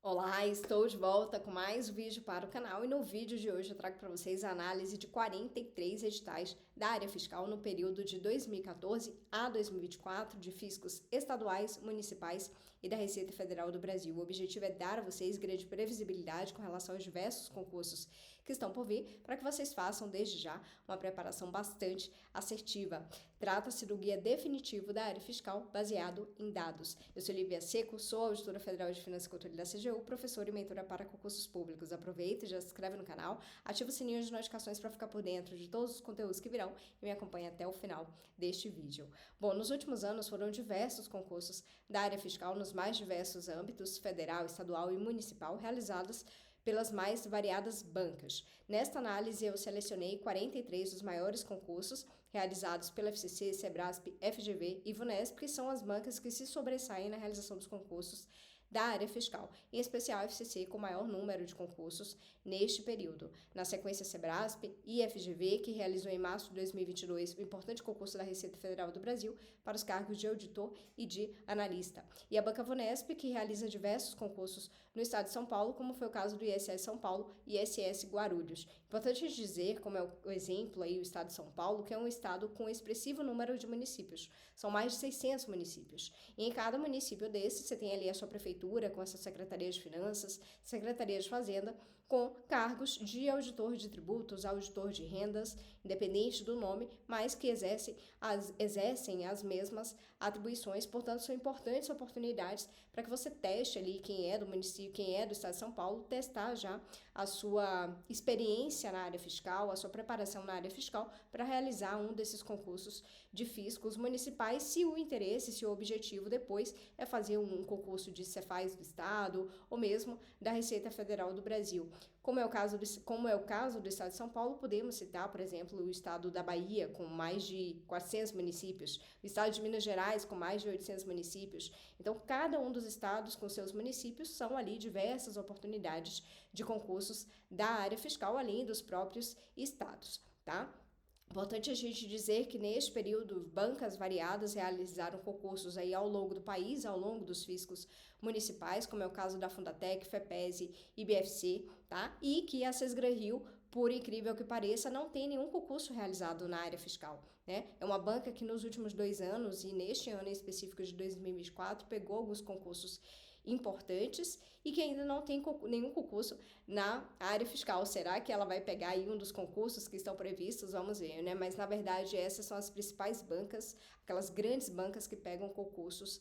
Olá, estou de volta com mais um vídeo para o canal e no vídeo de hoje eu trago para vocês a análise de 43 editais da área fiscal no período de 2014 a 2024 de fiscos estaduais, municipais e da Receita Federal do Brasil. O objetivo é dar a vocês grande previsibilidade com relação aos diversos concursos que estão por vir para que vocês façam desde já uma preparação bastante assertiva. Trata-se do guia definitivo da área fiscal baseado em dados. Eu sou Lívia Seco, sou auditora federal de Finanças e Controle da CGU, professora e mentora para concursos públicos. Aproveita e já se inscreve no canal, ativa o sininho de notificações para ficar por dentro de todos os conteúdos que virão e me acompanhe até o final deste vídeo. Bom, nos últimos anos foram diversos concursos da área fiscal nos mais diversos âmbitos, federal, estadual e municipal, realizados pelas mais variadas bancas. Nesta análise, eu selecionei 43 dos maiores concursos realizados pela FCC, Sebrasp, FGV e VUNESP, que são as bancas que se sobressaem na realização dos concursos da área fiscal, em especial a FCC com maior número de concursos neste período. Na sequência, Sebrasp e FGV, que realizou em março de 2022 o importante concurso da Receita Federal do Brasil para os cargos de auditor e de analista. E a banca VUNESP, que realiza diversos concursos no estado de São Paulo, como foi o caso do ISS São Paulo e ISS Guarulhos. Importante dizer, como é o exemplo aí, o estado de São Paulo, que é um estado com expressivo número de municípios. São mais de 600 municípios. E em cada município desse, você tem ali a sua prefeitura, com essa Secretaria de Finanças, Secretaria de Fazenda, com cargos de auditor de tributos, auditor de rendas, independente do nome, mas que exercem as mesmas atribuições. Portanto, são importantes oportunidades para que você teste ali quem é do município, quem é do estado de São Paulo, testar já a sua experiência na área fiscal, a sua preparação na área fiscal para realizar um desses concursos de fiscos municipais, se o interesse, se o objetivo depois é fazer um concurso de Cefaz do estado ou mesmo da Receita Federal do Brasil. Como é o caso do estado de São Paulo, podemos citar, por exemplo, o estado da Bahia, com mais de 400 municípios, o estado de Minas Gerais, com mais de 800 municípios. Então, cada um dos estados com seus municípios são ali diversas oportunidades de concursos da área fiscal, além dos próprios estados, tá? Importante a gente dizer que neste período bancas variadas realizaram concursos aí ao longo do país, ao longo dos fiscos municipais, como é o caso da Fundatec, FEPESE e BFC, tá? E que a Sesgran-Rio, por incrível que pareça, não tem nenhum concurso realizado na área fiscal, né? É uma banca que nos últimos 2 anos e neste ano em específico de 2024 pegou alguns concursos importantes e que ainda não tem nenhum concurso na área fiscal. Será que ela vai pegar aí um dos concursos que estão previstos? Vamos ver, né? Mas, na verdade, essas são as principais bancas, aquelas grandes bancas que pegam concursos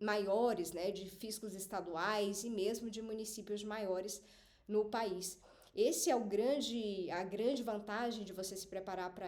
maiores, né, de fiscos estaduais e mesmo de municípios maiores no país. Esse é a grande vantagem de você se preparar para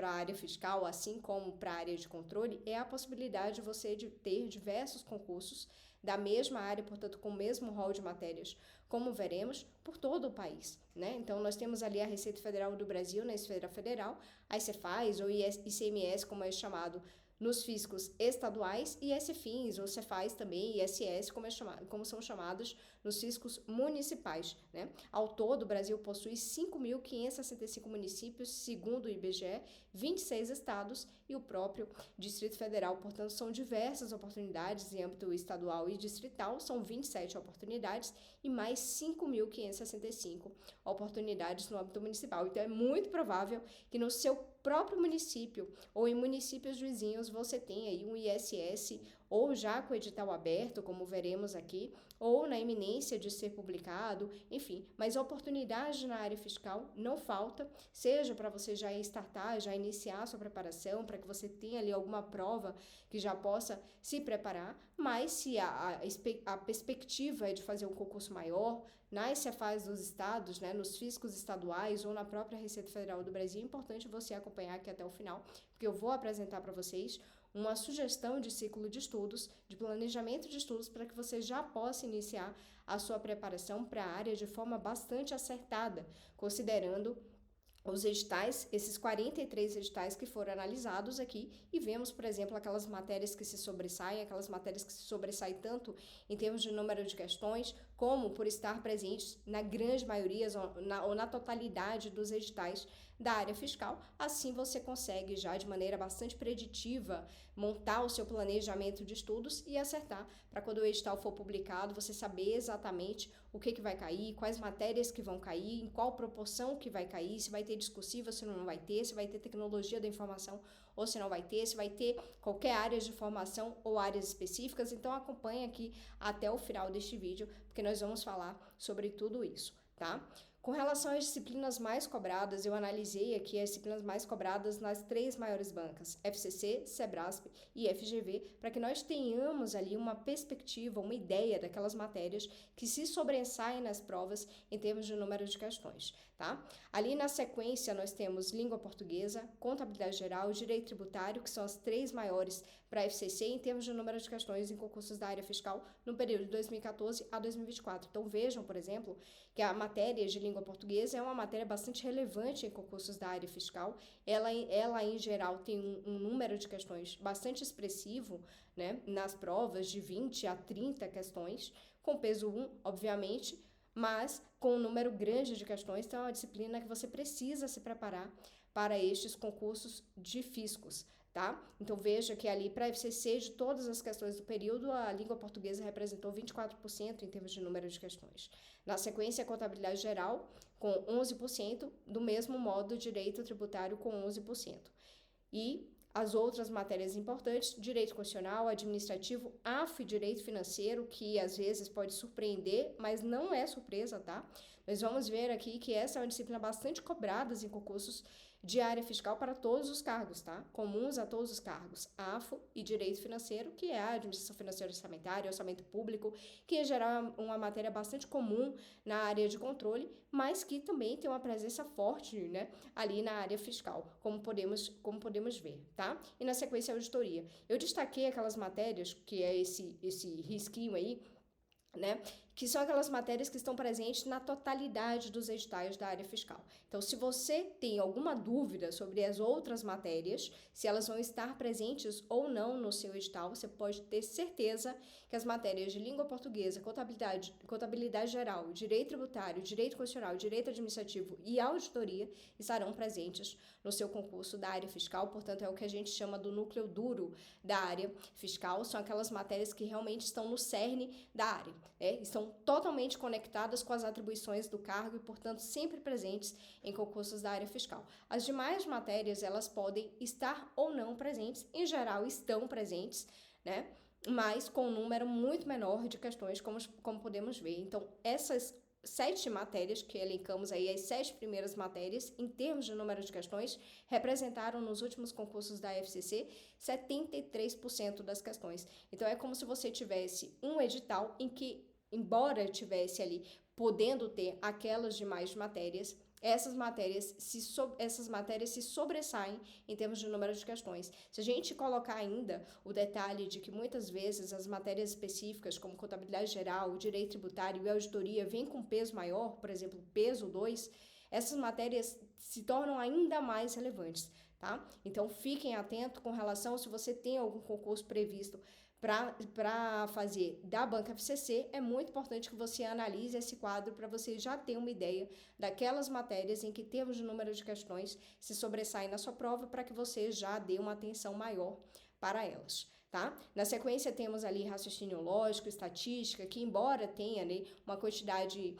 a área fiscal, assim como para a área de controle, é a possibilidade de você ter diversos concursos da mesma área, portanto, com o mesmo rol de matérias, como veremos, por todo o país, né? Então, nós temos ali a Receita Federal do Brasil na esfera federal, a Cefaz ou ICMS, como é chamado, nos fiscos estaduais, e SFINS ou Cefaz também, e ISS, como são chamados nos fiscos municipais, né? Ao todo, o Brasil possui 5.565 municípios, segundo o IBGE, 26 estados e o próprio Distrito Federal. Portanto, são diversas oportunidades em âmbito estadual e distrital, são 27 oportunidades e mais 5.565 oportunidades no âmbito municipal. Então, é muito provável que no seu próprio município ou em municípios vizinhos você tenha aí um ISS ou já com edital aberto, como veremos aqui, ou na iminência de ser publicado, enfim, mas oportunidade na área fiscal não falta, seja para você já startar, já iniciar a sua preparação, para que você tenha ali alguma prova que já possa se preparar, mas se a perspectiva é de fazer um concurso maior, nas Cefaz dos estados, né, nos fiscos estaduais ou na própria Receita Federal do Brasil, é importante você acompanhar aqui até o final, porque eu vou apresentar para vocês uma sugestão de ciclo de estudos, de planejamento de estudos, para que você já possa iniciar a sua preparação para a área de forma bastante acertada, considerando os editais, esses 43 editais que foram analisados aqui, e vemos, por exemplo, aquelas matérias que se sobressaem, tanto em termos de número de questões, como por estar presentes na grande maioria ou na totalidade dos editais da área fiscal. Assim você consegue já de maneira bastante preditiva montar o seu planejamento de estudos e acertar para quando o edital for publicado, você saber exatamente o que vai cair, quais matérias que vão cair, em qual proporção que vai cair, se vai ter discursiva, se não vai ter, se vai ter tecnologia da informação ou se não vai ter, se vai ter qualquer área de formação ou áreas específicas. Então acompanhe aqui até o final deste vídeo, porque nós vamos falar sobre tudo isso, tá? Com relação às disciplinas mais cobradas, eu analisei aqui as disciplinas mais cobradas nas 3 maiores bancas, FCC, Sebrasp e FGV, para que nós tenhamos ali uma perspectiva, uma ideia daquelas matérias que se sobressaem nas provas em termos de número de questões, tá? Ali na sequência nós temos língua portuguesa, contabilidade geral, direito tributário, que são as 3 maiores para a FCC em termos de número de questões em concursos da área fiscal no período de 2014 a 2024. Então vejam, por exemplo, que a matéria de língua portuguesa é uma matéria bastante relevante em concursos da área fiscal. Ela em geral, tem um número de questões bastante expressivo, né, nas provas de 20 a 30 questões, com peso 1, obviamente, mas com um número grande de questões. Então é uma disciplina que você precisa se preparar para estes concursos de fiscos, tá? Então veja que ali para a FCC, de todas as questões do período, a língua portuguesa representou 24% em termos de número de questões. Na sequência, a contabilidade geral, com 11%, do mesmo modo, direito tributário com 11%. E as outras matérias importantes, direito constitucional, administrativo, AF, direito financeiro, que às vezes pode surpreender, mas não é surpresa, tá? Nós vamos ver aqui que essa é uma disciplina bastante cobrada em concursos de área fiscal para todos os cargos, tá? Comuns a todos os cargos, AFO e direito financeiro, que é a administração financeira orçamentária, orçamento público, que em geral é uma matéria bastante comum na área de controle, mas que também tem uma presença forte, né, ali na área fiscal, como podemos ver, tá? E na sequência, a auditoria. Eu destaquei aquelas matérias, que é esse risquinho aí, né, que são aquelas matérias que estão presentes na totalidade dos editais da área fiscal. Então, se você tem alguma dúvida sobre as outras matérias, se elas vão estar presentes ou não no seu edital, você pode ter certeza que as matérias de língua portuguesa, contabilidade geral, direito tributário, direito constitucional, direito administrativo e auditoria estarão presentes no seu concurso da área fiscal. Portanto, é o que a gente chama do núcleo duro da área fiscal. São aquelas matérias que realmente estão no cerne da área, né? Estão totalmente conectadas com as atribuições do cargo e, portanto, sempre presentes em concursos da área fiscal. As demais matérias, elas podem estar ou não presentes, em geral estão presentes, né? Mas com um número muito menor de questões, como podemos ver. Então, essas 7 matérias que elencamos aí, as 7 primeiras matérias, em termos de número de questões, representaram nos últimos concursos da FCC 73% das questões. Então, é como se você tivesse um edital em que, embora tivesse ali podendo ter aquelas demais matérias, essas matérias se sobressaem em termos de número de questões. Se a gente colocar ainda o detalhe de que muitas vezes as matérias específicas, como contabilidade geral, direito tributário e auditoria, vêm com peso maior, por exemplo, peso 2, essas matérias se tornam ainda mais relevantes, tá? Então, fiquem atentos com relação se você tem algum concurso previsto para fazer da banca FCC. É muito importante que você analise esse quadro para você já ter uma ideia daquelas matérias em que termos de número de questões se sobressaem na sua prova, para que você já dê uma atenção maior para elas, tá? Na sequência, temos ali raciocínio lógico, estatística, que embora tenha, né, uma quantidade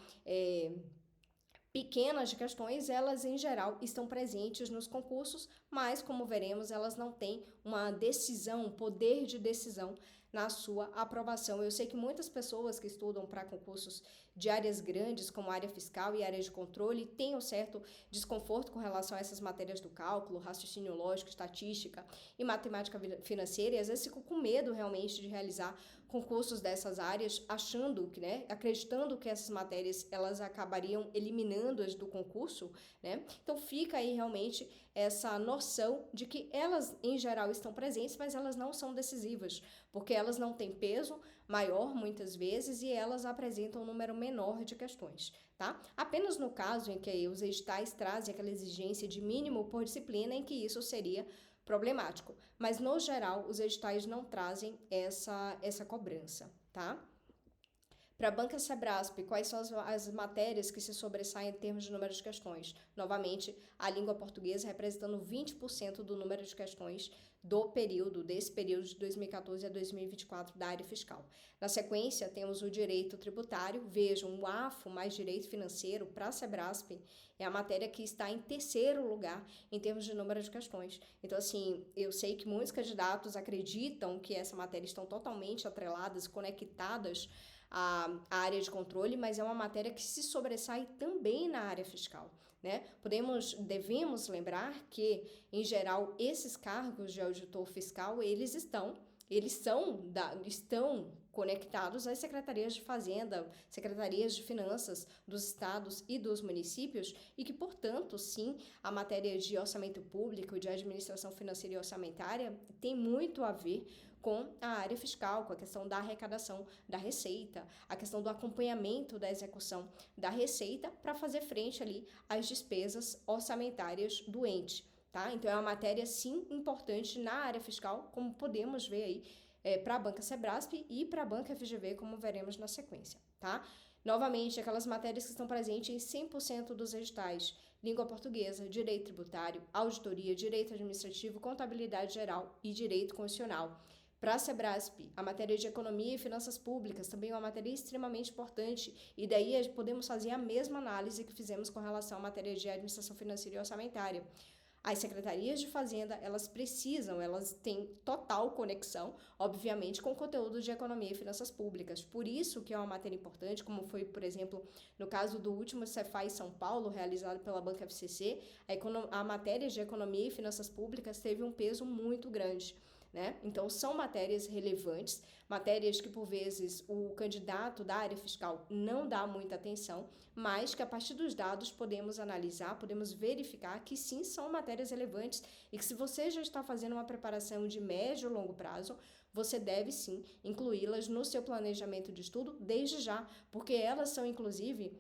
pequenas de questões, elas em geral estão presentes nos concursos, mas como veremos, elas não têm uma decisão, um poder de decisão na sua aprovação. Eu sei que muitas pessoas que estudam para concursos de áreas grandes, como área fiscal e área de controle, têm um certo desconforto com relação a essas matérias do cálculo, raciocínio lógico, estatística e matemática financeira, e às vezes ficam com medo realmente de realizar concursos dessas áreas, achando que, né, acreditando que essas matérias elas acabariam eliminando-as do concurso, né? Então fica aí realmente essa noção de que elas em geral estão presentes, mas elas não são decisivas, porque elas não têm peso maior muitas vezes e elas apresentam um número menor de questões, tá? Apenas no caso em que os editais trazem aquela exigência de mínimo por disciplina, em que isso seria problemático, mas no geral os editais não trazem essa cobrança, tá? Para a banca Sebrasp, quais são as matérias que se sobressaem em termos de número de questões? Novamente, a língua portuguesa representando 20% do número de questões desse período de 2014 a 2024 da área fiscal. Na sequência, temos o direito tributário. Vejam, o AFO mais direito financeiro para a Sebrasp é a matéria que está em terceiro lugar em termos de número de questões. Então, assim, eu sei que muitos candidatos acreditam que essa matéria estão totalmente atreladas, conectadas à área de controle, mas é uma matéria que se sobressai também na área fiscal, né? Devemos lembrar que, em geral, esses cargos de auditor fiscal, estão conectados às secretarias de Fazenda, secretarias de Finanças dos estados e dos municípios e que, portanto, sim, a matéria de orçamento público, de administração financeira e orçamentária tem muito a ver com a área fiscal, com a questão da arrecadação da receita, a questão do acompanhamento da execução da receita para fazer frente ali às despesas orçamentárias do ente, tá? Então, é uma matéria, sim, importante na área fiscal, como podemos ver aí para a banca Sebrasp e para a banca FGV, como veremos na sequência, tá? Novamente, aquelas matérias que estão presentes em 100% dos editais: língua portuguesa, direito tributário, auditoria, direito administrativo, contabilidade geral e direito constitucional. Para a Sebrasp, a matéria de economia e finanças públicas também é uma matéria extremamente importante, e daí podemos fazer a mesma análise que fizemos com relação à matéria de administração financeira e orçamentária. As secretarias de Fazenda, elas têm total conexão, obviamente, com o conteúdo de economia e finanças públicas. Por isso que é uma matéria importante, como foi, por exemplo, no caso do último Cefaz São Paulo, realizado pela Banca FCC, a matéria de economia e finanças públicas teve um peso muito grande, né? Então, são matérias relevantes, matérias que, por vezes, o candidato da área fiscal não dá muita atenção, mas que, a partir dos dados, podemos analisar, podemos verificar que, sim, são matérias relevantes e que, se você já está fazendo uma preparação de médio e longo prazo, você deve, sim, incluí-las no seu planejamento de estudo desde já, porque elas são, inclusive,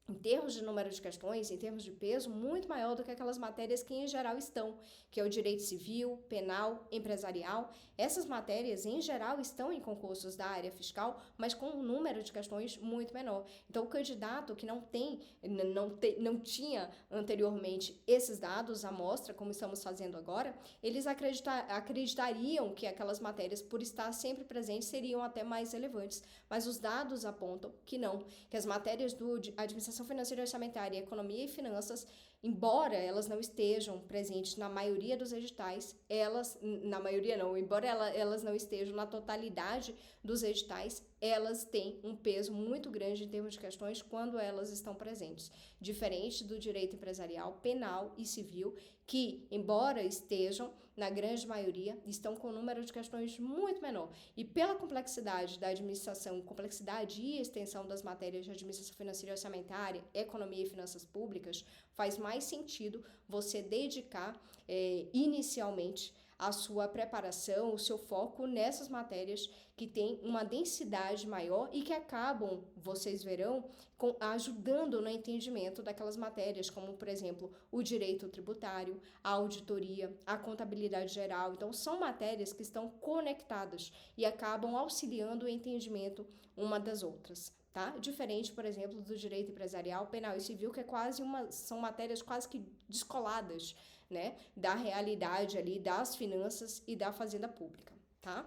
em termos de número de questões, em termos de peso, muito maior do que aquelas matérias que em geral estão, que é o direito civil, penal, empresarial. Essas matérias, em geral, estão em concursos da área fiscal, mas com um número de questões muito menor. Então, o candidato que não tinha anteriormente esses dados, a amostra, como estamos fazendo agora, eles acreditariam que aquelas matérias, por estar sempre presentes, seriam até mais relevantes. Mas os dados apontam que não, que as matérias de administração financeira e orçamentária, economia e finanças, embora elas não estejam presentes na maioria dos editais, embora elas não estejam na totalidade dos editais, elas têm um peso muito grande em termos de questões quando elas estão presentes. Diferente do direito empresarial, penal e civil, que, embora estejam, na grande maioria, estão com um número de questões muito menor. E pela complexidade da administração, complexidade e extensão das matérias de administração financeira e orçamentária, economia e finanças públicas, faz mais sentido você dedicar inicialmente a sua preparação, o seu foco nessas matérias que têm uma densidade maior e que acabam, vocês verão, ajudando no entendimento daquelas matérias, como, por exemplo, o direito tributário, a auditoria, a contabilidade geral. Então, são matérias que estão conectadas e acabam auxiliando o entendimento uma das outras, tá? Diferente, por exemplo, do direito empresarial, penal e civil, que são matérias quase que descoladas, né, da realidade ali das finanças e da fazenda pública, tá?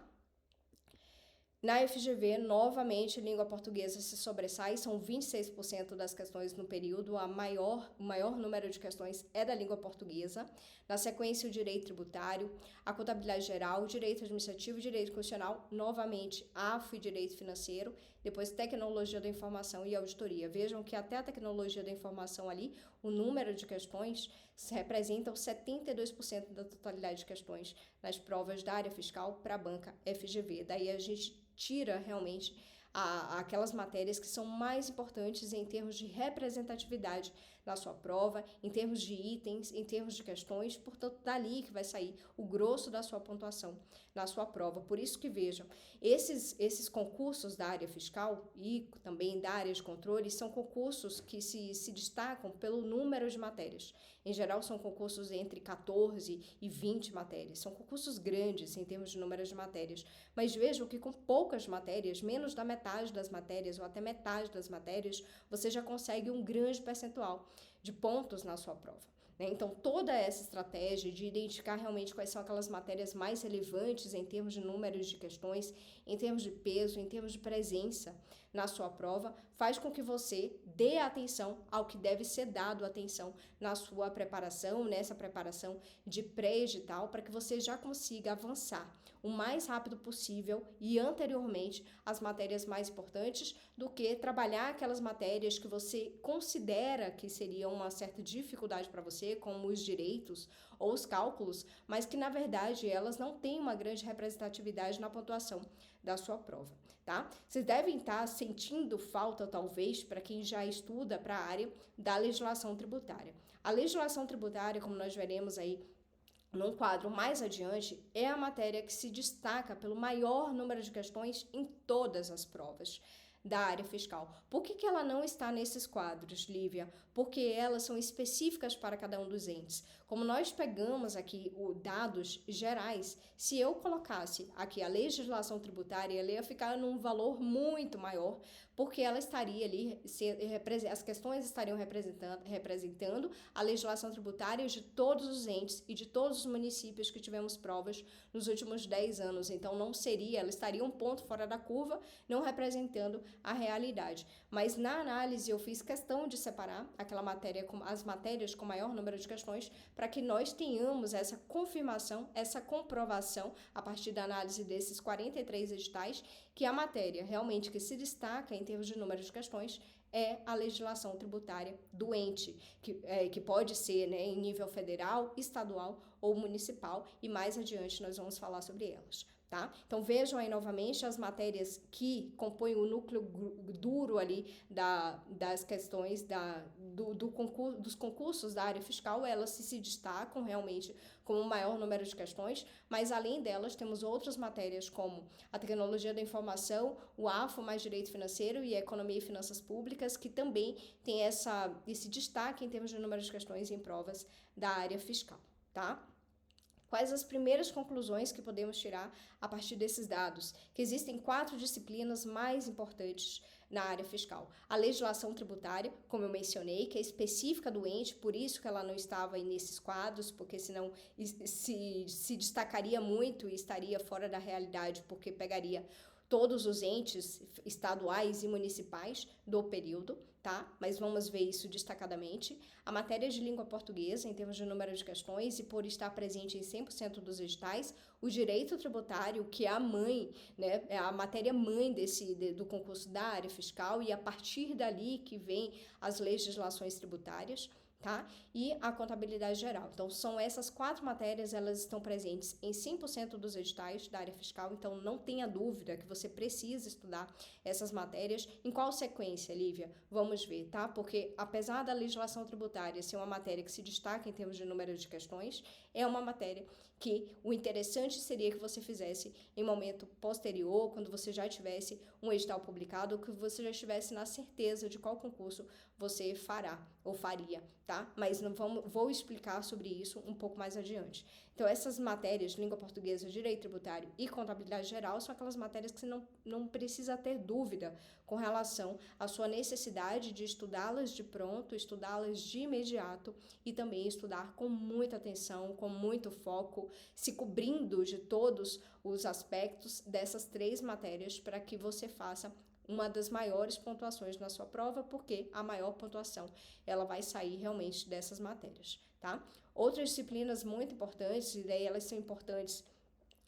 Na FGV, novamente, língua portuguesa se sobressai, são 26% das questões no período, o maior número de questões é da língua portuguesa. Na sequência, o direito tributário, a contabilidade geral, o direito administrativo, o direito constitucional, novamente, AFO e direito financeiro, depois tecnologia da informação e auditoria. Vejam que até a tecnologia da informação ali, o número de questões representa 72% da totalidade de questões nas provas da área fiscal para a banca FGV. Daí a gente tira realmente aquelas matérias que são mais importantes em termos de representatividade na sua prova, em termos de itens, em termos de questões, portanto, dali que vai sair o grosso da sua pontuação na sua prova. Por isso que vejam, esses concursos da área fiscal e também da área de controle são concursos que se destacam pelo número de matérias. Em geral, são concursos entre 14 e 20 matérias. São concursos grandes em termos de número de matérias. Mas vejam que com poucas matérias, menos da metade das matérias ou até metade das matérias, você já consegue um grande percentual de pontos na sua prova. Então, toda essa estratégia de identificar realmente quais são aquelas matérias mais relevantes em termos de números de questões, em termos de peso, em termos de presença na sua prova, faz com que você dê atenção ao que deve ser dado atenção na sua preparação, nessa preparação de pré-edital, para que você já consiga avançar o mais rápido possível e anteriormente as matérias mais importantes do que trabalhar aquelas matérias que você considera que seriam uma certa dificuldade para você, como os direitos ou os cálculos, mas que na verdade elas não têm uma grande representatividade na pontuação da sua prova, tá? Vocês devem estar sentindo falta, talvez, para quem já estuda para a área da legislação tributária. A legislação tributária, como nós veremos aí num quadro mais adiante, é a matéria que se destaca pelo maior número de questões em todas as provas da área fiscal. Por que ela não está nesses quadros, Lívia? Porque elas são específicas para cada um dos entes. Como nós pegamos aqui os dados gerais, se eu colocasse aqui a legislação tributária, ela ia ficar num valor muito maior, porque ela estaria ali, as questões estariam representando a legislação tributária de todos os entes e de todos os municípios que tivemos provas nos últimos 10 anos. Então, não seria, ela estaria um ponto fora da curva, não representando a realidade. Mas na análise eu fiz questão de separar aquela matéria, as matérias com maior número de questões, para que nós tenhamos essa confirmação, essa comprovação, a partir da análise desses 43 editais, que a matéria realmente que se destaca em termos de número de questões é a legislação tributária do ente, que pode ser, né, em nível federal, estadual ou municipal, e mais adiante nós vamos falar sobre elas. Tá? Então vejam aí novamente as matérias que compõem o núcleo duro ali das questões dos concursos da área fiscal. Elas se destacam realmente com o maior número de questões, mas além delas temos outras matérias como a tecnologia da informação, o AFO mais direito financeiro e a economia e finanças públicas, que também tem esse destaque em termos de número de questões em provas da área fiscal, tá? Quais as primeiras conclusões que podemos tirar a partir desses dados? Que existem 4 disciplinas mais importantes na área fiscal. A legislação tributária, como eu mencionei, que é específica do ente, por isso que ela não estava aí nesses quadros, porque senão se destacaria muito e estaria fora da realidade, porque pegaria todos os entes estaduais e municipais do período, tá? Mas vamos ver isso destacadamente. A matéria de língua portuguesa, em termos de número de questões, e por estar presente em 100% dos editais, o direito tributário, que é a mãe, né? É a matéria-mãe do concurso da área fiscal, e a partir dali que vem as legislações tributárias, tá? E a contabilidade geral. Então, são essas 4 matérias, elas estão presentes em 100% dos editais da área fiscal, então não tenha dúvida que você precisa estudar essas matérias. Em qual sequência, Lívia? Vamos ver, tá? Porque apesar da legislação tributária ser uma matéria que se destaca em termos de número de questões, é uma matéria que o interessante seria que você fizesse em momento posterior, quando você já tivesse um edital publicado, ou que você já estivesse na certeza de qual concurso você fará ou faria, tá? Mas vou explicar sobre isso um pouco mais adiante. Então, essas matérias, língua portuguesa, direito tributário e contabilidade geral, são aquelas matérias que você não precisa ter dúvida com relação à sua necessidade de estudá-las de pronto, estudá-las de imediato e também estudar com muita atenção, com muito foco, se cobrindo de todos os aspectos dessas 3 matérias para que você faça uma das maiores pontuações na sua prova, porque a maior pontuação ela vai sair realmente dessas matérias, tá? Outras disciplinas muito importantes, e daí elas são importantes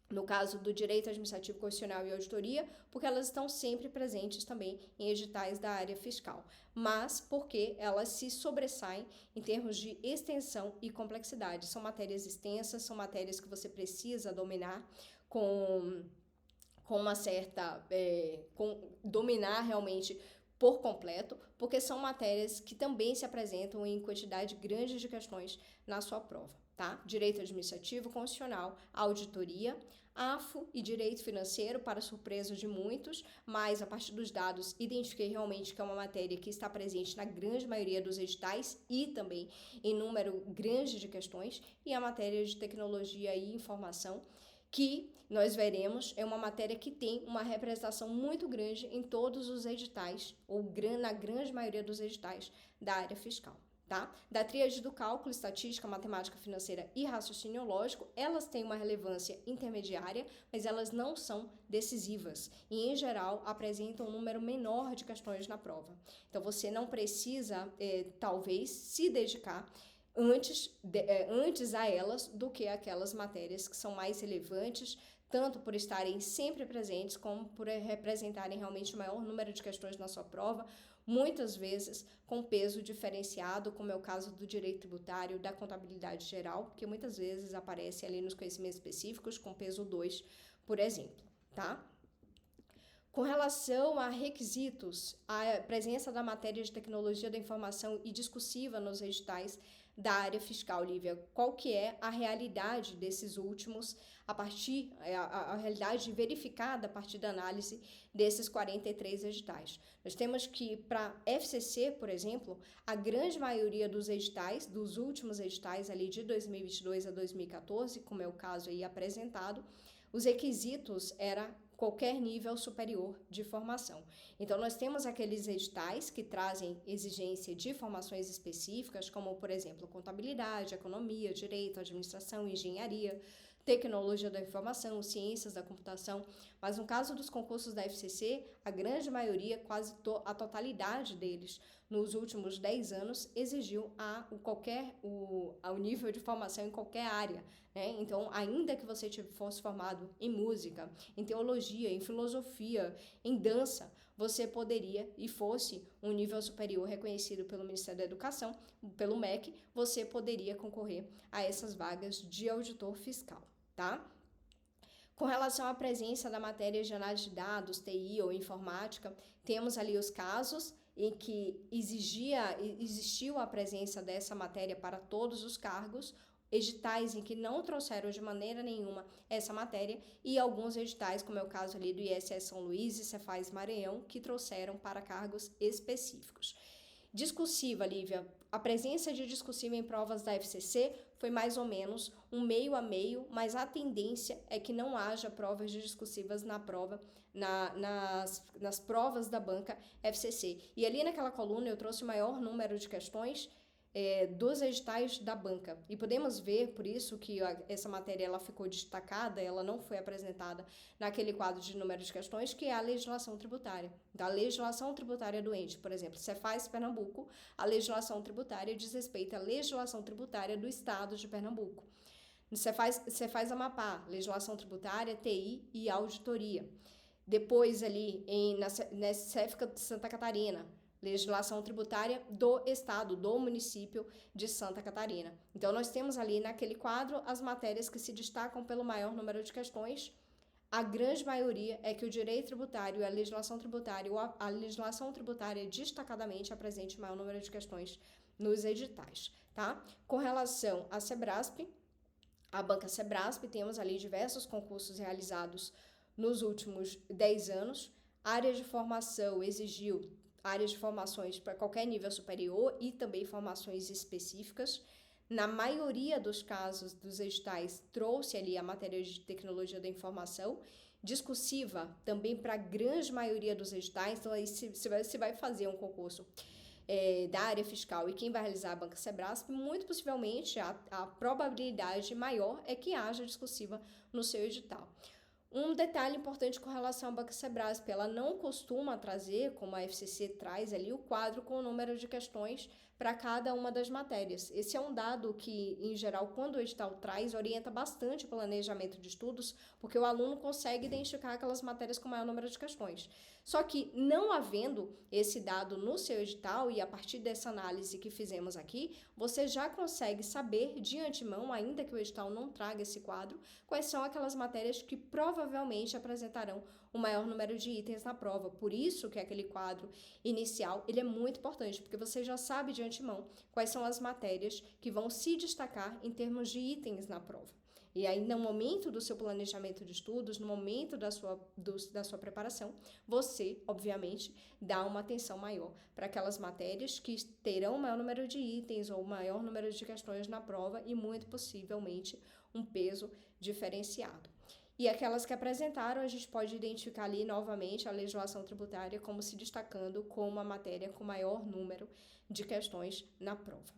no caso do direito administrativo, constitucional e auditoria, porque elas estão sempre presentes também em editais da área fiscal, mas porque elas se sobressaem em termos de extensão e complexidade. São matérias extensas, são matérias que você precisa dominar com uma certa, dominar realmente por completo, porque são matérias que também se apresentam em quantidade grande de questões na sua prova, tá? Direito administrativo, constitucional, auditoria, AFO e direito financeiro, para surpresa de muitos, mas a partir dos dados identifiquei realmente que é uma matéria que está presente na grande maioria dos editais e também em número grande de questões, e a matéria de tecnologia e informação, que nós veremos é uma matéria que tem uma representação muito grande em todos os editais, ou na grande maioria dos editais da área fiscal. Tá? Da tríade do cálculo, estatística, matemática financeira e raciocínio lógico, elas têm uma relevância intermediária, mas elas não são decisivas e, em geral, apresentam um número menor de questões na prova. Então, você não precisa, talvez, se dedicar antes a elas do que aquelas matérias que são mais relevantes, tanto por estarem sempre presentes, como por representarem realmente o maior número de questões na sua prova, muitas vezes com peso diferenciado, como é o caso do direito tributário, da contabilidade geral, que muitas vezes aparece ali nos conhecimentos específicos com peso 2, por exemplo, tá? Com relação a requisitos, a presença da matéria de tecnologia da informação e discursiva nos editais da área fiscal, Lívia, qual que é a realidade desses últimos, a realidade verificada a partir da análise desses 43 editais? Nós temos que, para FCC, por exemplo, a grande maioria dos editais, dos últimos editais ali de 2022 a 2014, como é o caso aí apresentado, os requisitos era qualquer nível superior de formação. Então, nós temos aqueles editais que trazem exigência de formações específicas, como, por exemplo, contabilidade, economia, direito, administração, engenharia, tecnologia da informação, ciências da computação, mas no caso dos concursos da FCC, a grande maioria, quase a totalidade deles, nos últimos 10 anos, exigiu o nível de formação em qualquer área, né? Então, ainda que você fosse formado em música, em teologia, em filosofia, em dança, você poderia, e fosse um nível superior reconhecido pelo Ministério da Educação, pelo MEC, você poderia concorrer a essas vagas de auditor fiscal, tá? Com relação à presença da matéria de análise de dados, TI ou informática, temos ali os casos em que existiu a presença dessa matéria para todos os cargos, editais em que não trouxeram de maneira nenhuma essa matéria e alguns editais, como é o caso ali do ISS São Luís e Cefaz Maranhão, que trouxeram para cargos específicos. Discursiva, Lívia, a presença de discursiva em provas da FCC foi mais ou menos um meio a meio, mas a tendência é que não haja provas de discursivas na prova, nas provas da banca FCC. E ali naquela coluna eu trouxe o maior número de questões dos editais da banca. E podemos ver, por isso, que essa matéria ela ficou destacada, ela não foi apresentada naquele quadro de número de questões, que é a legislação tributária. Da legislação tributária do ente, por exemplo, Cefaz Pernambuco, a legislação tributária diz respeito à legislação tributária do estado de Pernambuco. Cefaz Amapá, legislação tributária, TI e auditoria. Depois ali na CEFCA de Santa Catarina, legislação tributária do estado, do município de Santa Catarina. Então, nós temos ali naquele quadro as matérias que se destacam pelo maior número de questões. A grande maioria é que o direito tributário e a legislação tributária, ou a legislação tributária destacadamente apresente o maior número de questões nos editais, tá? Com relação à Sebrasp, a banca Sebrasp, temos ali diversos concursos realizados nos últimos 10 anos. A área de formação exigiu áreas de formações para qualquer nível superior e também formações específicas. Na maioria dos casos dos editais, trouxe ali a matéria de tecnologia da informação, discursiva também para a grande maioria dos editais. Então, aí se vai fazer um concurso da área fiscal e quem vai realizar a banca Sebrasp, muito possivelmente a probabilidade maior é que haja discursiva no seu edital. Um detalhe importante com relação à banca Sebrasp, ela não costuma trazer, como a FCC traz ali, o quadro com o número de questões para cada uma das matérias. Esse é um dado que, em geral, quando o edital traz, orienta bastante o planejamento de estudos, porque o aluno consegue identificar aquelas matérias com maior número de questões. Só que, não havendo esse dado no seu edital, e a partir dessa análise que fizemos aqui, você já consegue saber de antemão, ainda que o edital não traga esse quadro, quais são aquelas matérias que provavelmente provavelmente apresentarão o maior número de itens na prova. Por isso que aquele quadro inicial, ele é muito importante, porque você já sabe de antemão quais são as matérias que vão se destacar em termos de itens na prova. E aí, no momento do seu planejamento de estudos, no momento da sua preparação, você, obviamente, dá uma atenção maior para aquelas matérias que terão o maior número de itens ou o maior número de questões na prova e, muito possivelmente, um peso diferenciado. E aquelas que apresentaram, a gente pode identificar ali novamente a legislação tributária como se destacando como a matéria com maior número de questões na prova.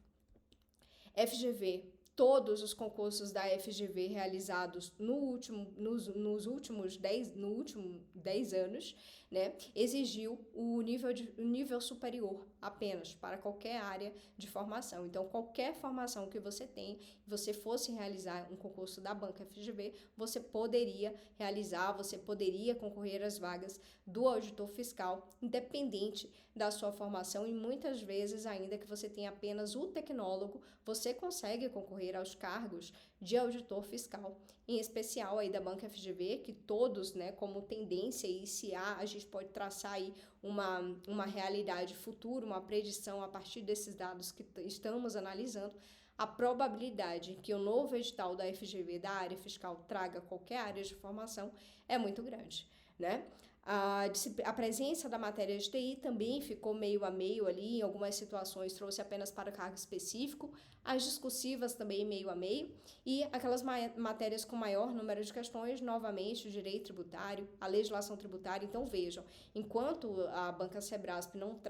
FGV. Todos os concursos da FGV realizados nos últimos 10 anos, né, exigiu o nível superior apenas para qualquer área de formação. Então, qualquer formação que você tem, você fosse realizar um concurso da banca FGV, você poderia realizar, você poderia concorrer às vagas do auditor fiscal, independente da sua formação, e muitas vezes, ainda que você tenha apenas o tecnólogo, você consegue concorrer aos cargos de auditor fiscal, em especial aí da banca FGV, que todos, né, como tendência, e se a gente pode traçar aí uma realidade futura, uma predição a partir desses dados que estamos analisando, a probabilidade que o novo edital da FGV, da área fiscal, traga qualquer área de formação é muito grande, né? A presença da matéria de TI também ficou meio a meio ali, em algumas situações trouxe apenas para o cargo específico, as discursivas também meio a meio, e aquelas matérias com maior número de questões, novamente, o direito tributário, a legislação tributária. Então, vejam, enquanto a banca Sebrasp não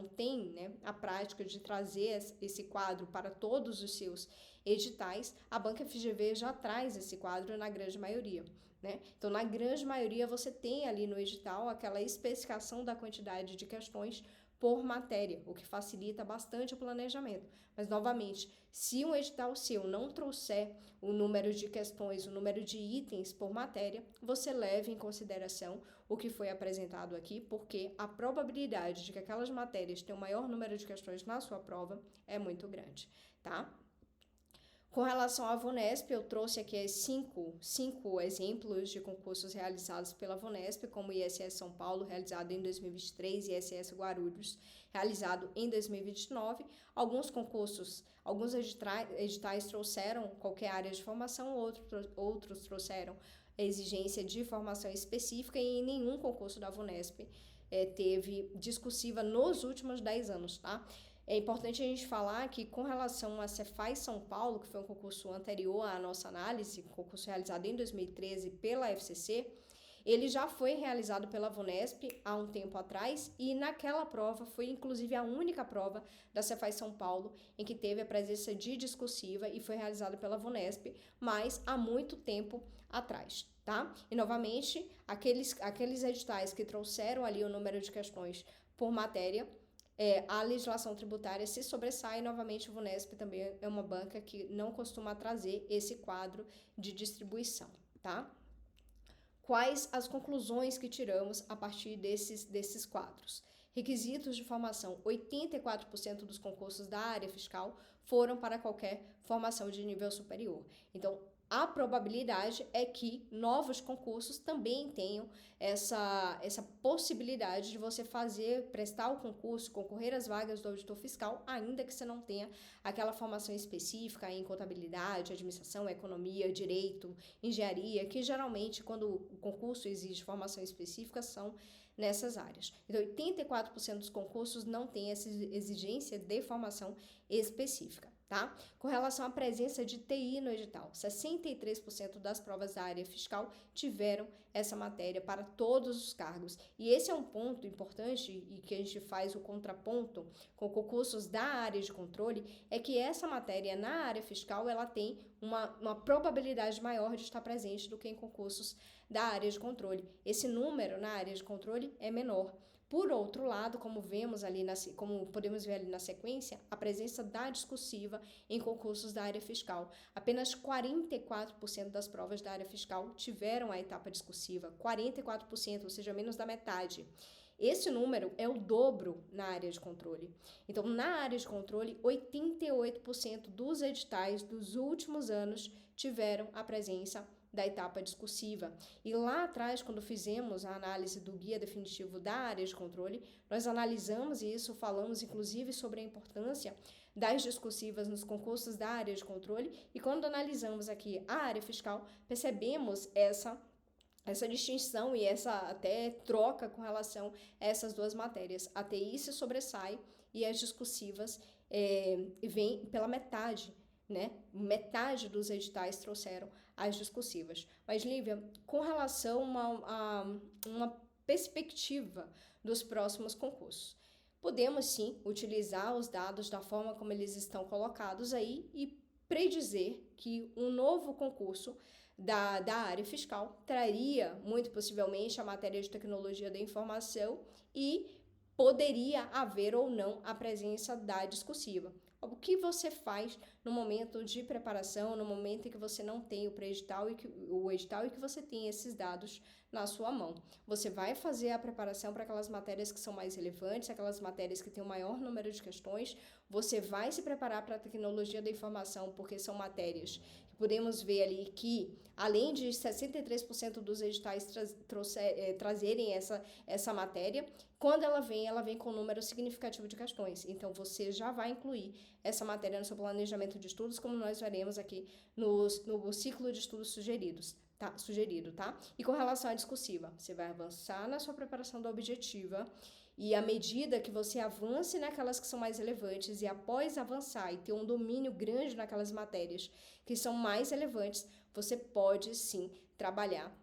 tem, né, a prática de trazer esse quadro para todos os seus editais, a banca FGV já traz esse quadro na grande maioria. Né? Então, na grande maioria, você tem ali no edital aquela especificação da quantidade de questões por matéria, o que facilita bastante o planejamento. Mas, novamente, se um edital seu não trouxer o número de questões, o número de itens por matéria, você leve em consideração o que foi apresentado aqui, porque a probabilidade de que aquelas matérias tenham o maior número de questões na sua prova é muito grande, tá? Com relação à VUNESP, eu trouxe aqui cinco exemplos de concursos realizados pela VUNESP, como o ISS São Paulo, realizado em 2023, e ISS Guarulhos, realizado em 2029. Alguns editais trouxeram qualquer área de formação, outros trouxeram exigência de formação específica, e em nenhum concurso da VUNESP teve discursiva nos últimos 10 anos, tá? É importante a gente falar que, com relação a Cefaz São Paulo, que foi um concurso anterior à nossa análise, concurso realizado em 2013 pela FCC, ele já foi realizado pela VUNESP há um tempo atrás, e naquela prova foi inclusive a única prova da Cefaz São Paulo em que teve a presença de discursiva, e foi realizado pela VUNESP, mas há muito tempo atrás, tá? E novamente, aqueles editais que trouxeram ali o número de questões por matéria, a legislação tributária se sobressai. Novamente, o VUNESP também é uma banca que não costuma trazer esse quadro de distribuição, tá? Quais as conclusões que tiramos a partir desses quadros? Requisitos de formação: 84% dos concursos da área fiscal foram para qualquer formação de nível superior. Então, a probabilidade é que novos concursos também tenham essa possibilidade de você prestar o concurso, concorrer às vagas do auditor fiscal, ainda que você não tenha aquela formação específica em contabilidade, administração, economia, direito, engenharia, que geralmente, quando o concurso exige formação específica, são nessas áreas. Então, 84% dos concursos não têm essa exigência de formação específica, tá? Com relação à presença de TI no edital, 63% das provas da área fiscal tiveram essa matéria para todos os cargos. E esse é um ponto importante, e que a gente faz o contraponto com concursos da área de controle, é que essa matéria na área fiscal, ela tem uma probabilidade maior de estar presente do que em concursos da área de controle. Esse número na área de controle é menor. Por outro lado, como podemos ver ali na sequência, a presença da discursiva em concursos da área fiscal. Apenas 44% das provas da área fiscal tiveram a etapa discursiva, 44%, ou seja, menos da metade. Esse número é o dobro na área de controle. Então, na área de controle, 88% dos editais dos últimos anos tiveram a presença da etapa discursiva. E lá atrás, quando fizemos a análise do guia definitivo da área de controle, nós analisamos isso, falamos inclusive sobre a importância das discursivas nos concursos da área de controle, e quando analisamos aqui a área fiscal, percebemos essa distinção e essa até troca com relação a essas duas matérias. A TI se sobressai e as discursivas vêm pela metade, né? Metade dos editais trouxeram as discursivas. Mas, Lívia, com relação a uma perspectiva dos próximos concursos, podemos sim utilizar os dados da forma como eles estão colocados aí e predizer que um novo concurso da área fiscal traria, muito possivelmente, a matéria de tecnologia da informação e poderia haver ou não a presença da discursiva. O que você faz no momento de preparação, no momento em que você não tem o edital e que você tem esses dados na sua mão? Você vai fazer a preparação para aquelas matérias que são mais relevantes, aquelas matérias que têm o maior número de questões. Você vai se preparar para a tecnologia da informação, porque são matérias que podemos ver ali que, além de 63% dos editais trazerem essa matéria, quando ela vem com um número significativo de questões. Então, você já vai incluir essa matéria no seu planejamento de estudos, como nós veremos aqui no ciclo de estudos sugerido, tá? E com relação à discursiva, você vai avançar na sua preparação da objetiva, e à medida que você avance naquelas que são mais relevantes, e após avançar e ter um domínio grande naquelas matérias que são mais relevantes, você pode sim trabalhar